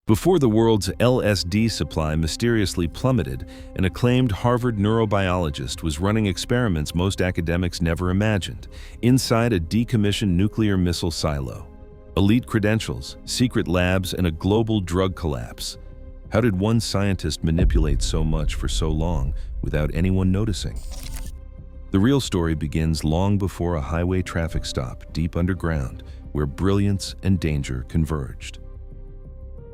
Before the world's LSD supply mysteriously plummeted, an acclaimed Harvard neurobiologist was running experiments most academics never imagined, inside a decommissioned nuclear missile silo. Elite credentials, secret labs, and a global drug collapse. How did one scientist manipulate so much for so long without anyone noticing? The real story begins long before a highway traffic stop deep underground, where brilliance and danger converged.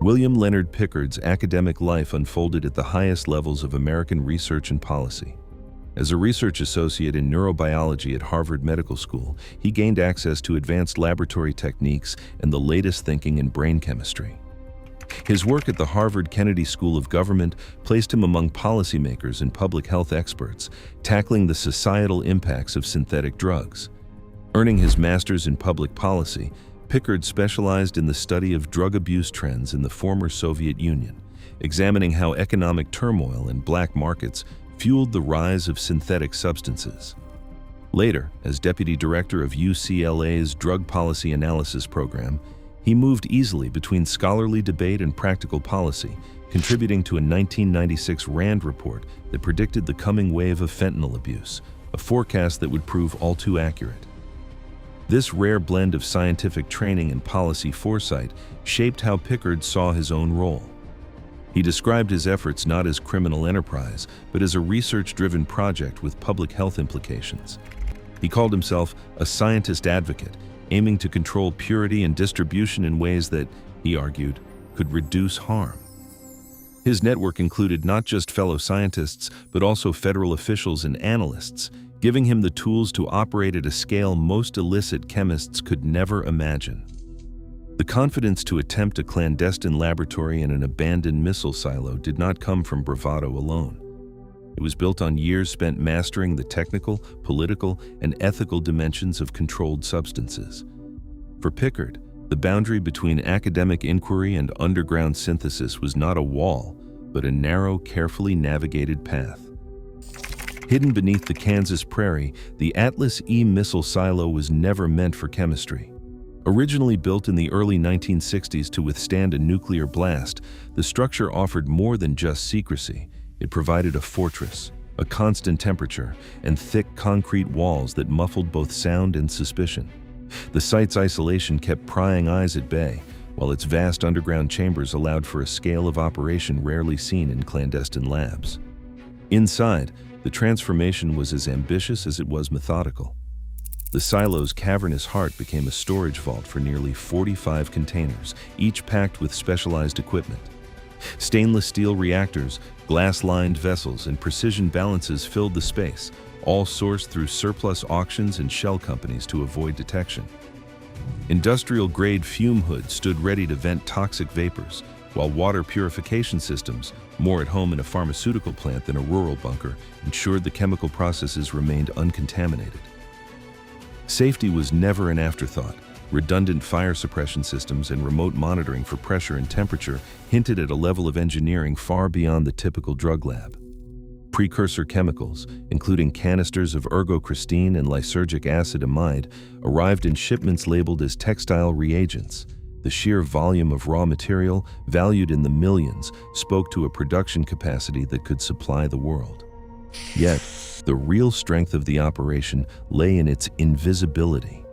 William Leonard Pickard's academic life unfolded at the highest levels of American research and policy. As a research associate in neurobiology at Harvard Medical School, he gained access to advanced laboratory techniques and the latest thinking in brain chemistry. His work at the Harvard Kennedy School of Government placed him among policymakers and public health experts, tackling the societal impacts of synthetic drugs. Earning his master's in public policy, Pickard specialized in the study of drug abuse trends in the former Soviet Union, examining how economic turmoil and black markets fueled the rise of synthetic substances. Later, as deputy director of UCLA's Drug Policy Analysis Program, he moved easily between scholarly debate and practical policy, contributing to a 1996 RAND report that predicted the coming wave of fentanyl abuse, a forecast that would prove all too accurate. This rare blend of scientific training and policy foresight shaped how Pickard saw his own role. He described his efforts not as criminal enterprise, but as a research-driven project with public health implications. He called himself a scientist advocate, aiming to control purity and distribution in ways that, he argued, could reduce harm. His network included not just fellow scientists, but also federal officials and analysts, giving him the tools to operate at a scale most illicit chemists could never imagine. The confidence to attempt a clandestine laboratory in an abandoned missile silo did not come from bravado alone. It was built on years spent mastering the technical, political, and ethical dimensions of controlled substances. For Pickard, the boundary between academic inquiry and underground synthesis was not a wall, but a narrow, carefully navigated path. Hidden beneath the Kansas prairie, the Atlas E missile silo was never meant for chemistry. Originally built in the early 1960s to withstand a nuclear blast, the structure offered more than just secrecy. It provided a fortress, a constant temperature, and thick concrete walls that muffled both sound and suspicion. The site's isolation kept prying eyes at bay, while its vast underground chambers allowed for a scale of operation rarely seen in clandestine labs. Inside, the transformation was as ambitious as it was methodical. The silo's cavernous heart became a storage vault for nearly 45 containers, each packed with specialized equipment. Stainless steel reactors, glass-lined vessels, and precision balances filled the space, all sourced through surplus auctions and shell companies to avoid detection. Industrial-grade fume hoods stood ready to vent toxic vapors, while water purification systems, more at home in a pharmaceutical plant than a rural bunker, ensured the chemical processes remained uncontaminated. Safety was never an afterthought. Redundant fire suppression systems and remote monitoring for pressure and temperature hinted at a level of engineering far beyond the typical drug lab. Precursor chemicals, including canisters of ergocristine and lysergic acid amide, arrived in shipments labeled as textile reagents. The sheer volume of raw material, valued in the millions, spoke to a production capacity that could supply the world. Yet, the real strength of the operation lay in its invisibility.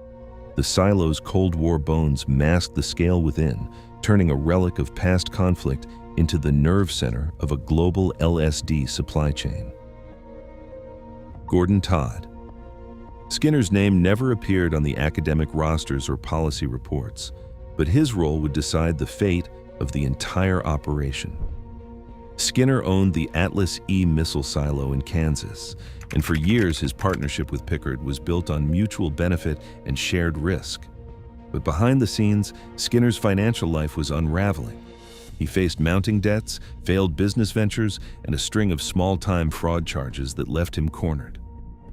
The silo's Cold War bones masked the scale within, turning a relic of past conflict into the nerve center of a global LSD supply chain. Gordon Todd. Skinner's name never appeared on the academic rosters or policy reports, but his role would decide the fate of the entire operation. Skinner owned the Atlas E missile silo in Kansas, and for years his partnership with Pickard was built on mutual benefit and shared risk. But behind the scenes, Skinner's financial life was unraveling. He faced mounting debts, failed business ventures, and a string of small-time fraud charges that left him cornered.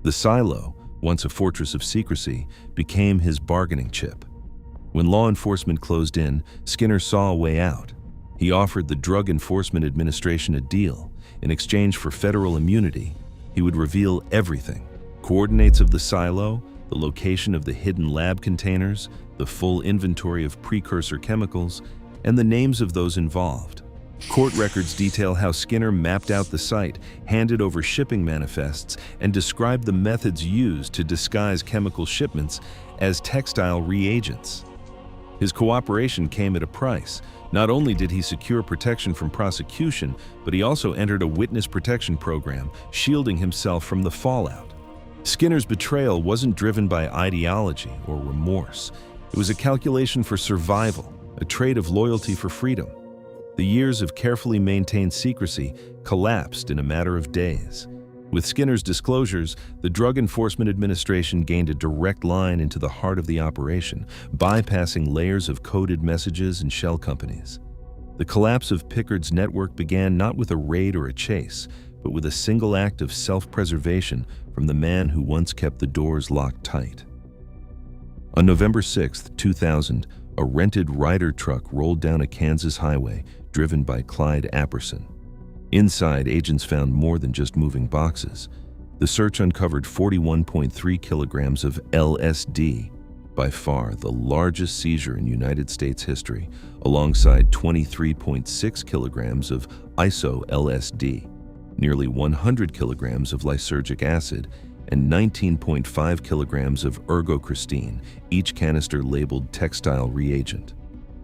The silo, once a fortress of secrecy, became his bargaining chip. When law enforcement closed in, Skinner saw a way out. He offered the Drug Enforcement Administration a deal. In exchange for federal immunity, he would reveal everything: coordinates of the silo, the location of the hidden lab containers, the full inventory of precursor chemicals, and the names of those involved. Court records detail how Skinner mapped out the site, handed over shipping manifests, and described the methods used to disguise chemical shipments as textile reagents. His cooperation came at a price. Not only did he secure protection from prosecution, but he also entered a witness protection program, shielding himself from the fallout. Skinner's betrayal wasn't driven by ideology or remorse. It was a calculation for survival, a trade of loyalty for freedom. The years of carefully maintained secrecy collapsed in a matter of days. With Skinner's disclosures, the Drug Enforcement Administration gained a direct line into the heart of the operation, bypassing layers of coded messages and shell companies. The collapse of Pickard's network began not with a raid or a chase, but with a single act of self-preservation from the man who once kept the doors locked tight. On November 6, 2000, a rented Ryder truck rolled down a Kansas highway, driven by Clyde Apperson. Inside, agents found more than just moving boxes. The search uncovered 41.3 kilograms of LSD, by far the largest seizure in United States history, alongside 23.6 kilograms of iso-LSD, nearly 100 kilograms of lysergic acid, and 19.5 kilograms of ergocristine, each canister labeled textile reagent.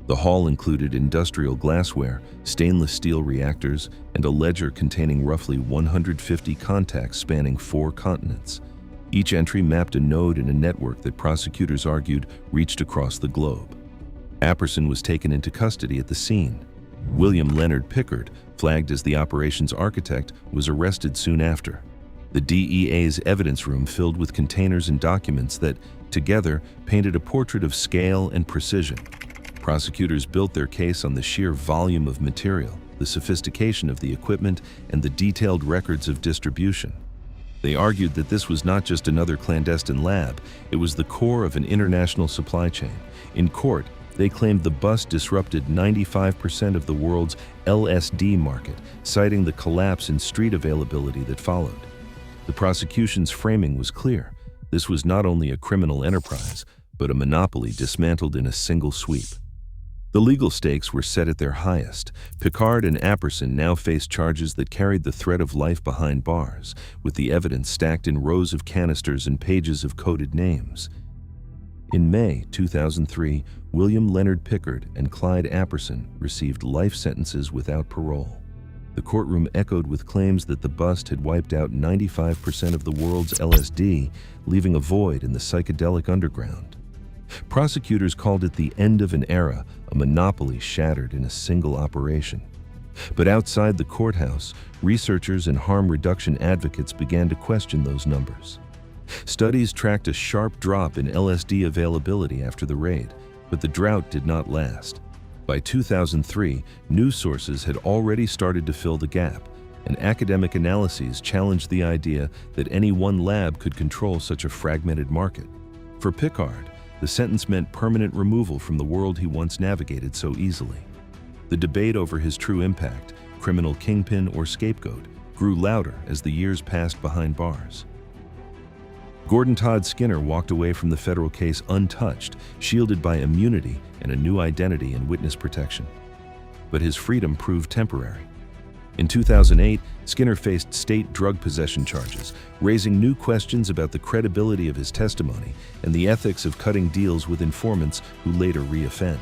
The haul included industrial glassware, stainless steel reactors, and a ledger containing roughly 150 contacts spanning 4 continents. Each entry mapped a node in a network that prosecutors argued reached across the globe. Apperson was taken into custody at the scene. William Leonard Pickard, flagged as the operation's architect, was arrested soon after. The DEA's evidence room filled with containers and documents that, together, painted a portrait of scale and precision. Prosecutors built their case on the sheer volume of material, the sophistication of the equipment, and the detailed records of distribution. They argued that this was not just another clandestine lab, it was the core of an international supply chain. In court, they claimed the bust disrupted 95% of the world's LSD market, citing the collapse in street availability that followed. The prosecution's framing was clear. This was not only a criminal enterprise, but a monopoly dismantled in a single sweep. The legal stakes were set at their highest. Pickard and Apperson now faced charges that carried the threat of life behind bars, with the evidence stacked in rows of canisters and pages of coded names. In May 2003, William Leonard Pickard and Clyde Apperson received life sentences without parole. The courtroom echoed with claims that the bust had wiped out 95% of the world's LSD, leaving a void in the psychedelic underground. Prosecutors called it the end of an era, a monopoly shattered in a single operation. But outside the courthouse, researchers and harm reduction advocates began to question those numbers. Studies tracked a sharp drop in LSD availability after the raid, but the drought did not last. By 2003, news sources had already started to fill the gap, and academic analyses challenged the idea that any one lab could control such a fragmented market. For Pickard, the sentence meant permanent removal from the world he once navigated so easily. The debate over his true impact, criminal kingpin or scapegoat, grew louder as the years passed behind bars. Gordon Todd Skinner walked away from the federal case untouched, shielded by immunity and a new identity and witness protection. But his freedom proved temporary. In 2008, Skinner faced state drug possession charges, raising new questions about the credibility of his testimony and the ethics of cutting deals with informants who later re-offend.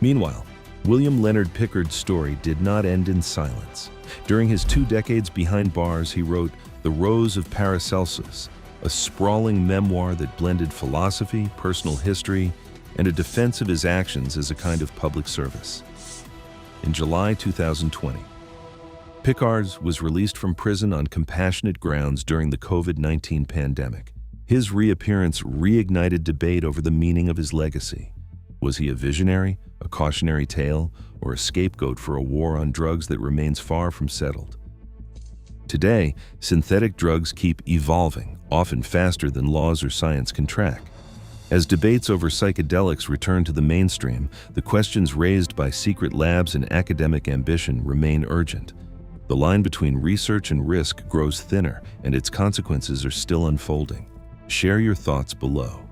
Meanwhile, William Leonard Pickard's story did not end in silence. During his 2 decades behind bars, he wrote The Rose of Paracelsus, a sprawling memoir that blended philosophy, personal history, and a defense of his actions as a kind of public service. In July 2020, Pickard was released from prison on compassionate grounds during the COVID-19 pandemic. His reappearance reignited debate over the meaning of his legacy. Was he a visionary, a cautionary tale, or a scapegoat for a war on drugs that remains far from settled? Today, synthetic drugs keep evolving, often faster than laws or science can track. As debates over psychedelics return to the mainstream, the questions raised by secret labs and academic ambition remain urgent. The line between research and risk grows thinner, and its consequences are still unfolding. Share your thoughts below.